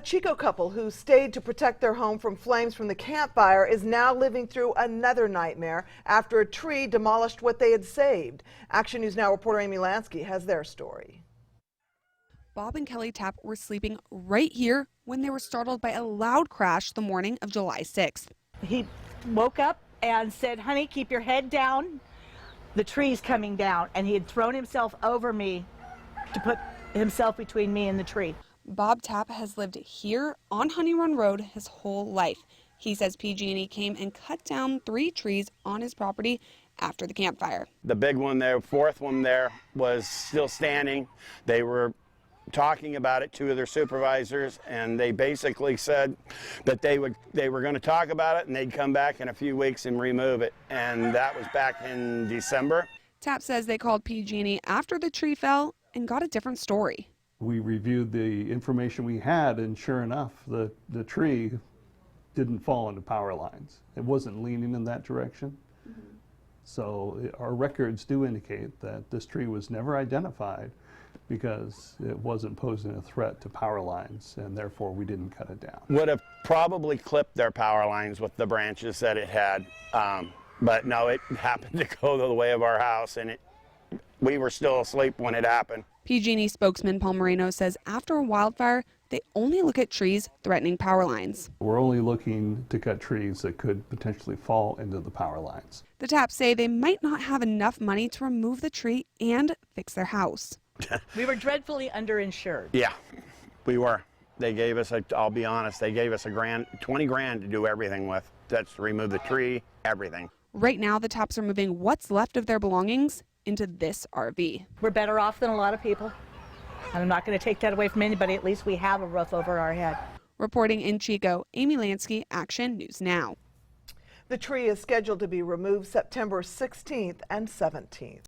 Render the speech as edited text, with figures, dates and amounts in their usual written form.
Chico couple who stayed to protect their home from flames from the campfire is now living through another nightmare after a tree demolished what they had saved. Action News Now reporter Amy Lansky has their story. Bob and Kelly Tapp were sleeping right here when they were startled by a loud crash the morning of July 6th. He woke up and said, "Honey, keep your head down. The tree's coming down." And he had thrown himself over me to put himself between me and the tree. Bob Tapp has lived here on Honey Run Road his whole life. He says PG&E came and cut down 3 trees on his property after the campfire. The big one there, fourth one there, was still standing. They were talking about it, 2 of their supervisors, and they basically said that they were going to talk about it and they'd come back in a few weeks and remove it. And that was back in December. Tapp says they called PG&E after the tree fell and got a different story. We reviewed the information we had, and sure enough, the tree didn't fall into power lines. It wasn't leaning in that direction. So our records do indicate that this tree was never identified because it wasn't posing a threat to power lines, and therefore we didn't cut it down. Would have probably clipped their power lines with the branches that it had, but no, it happened to go the way of our house, and we were still asleep when it happened. PG&E spokesman Paul Moreno says after a wildfire, they only look at trees threatening power lines. We're only looking to cut trees that could potentially fall into the power lines. The Tapps say they might not have enough money to remove the tree and fix their house. We were dreadfully underinsured. Yeah, we were. They gave us, I'll be honest, they gave us $20 grand to do everything with. That's to remove the tree, everything. Right now, the Tapps are moving what's left of their belongings into this RV. We're better off than a lot of people. And I'm not going to take that away from anybody. At least we have a roof over our head. Reporting in Chico, Amy Lansky, Action News Now. The tree is scheduled to be removed September 16th and 17th.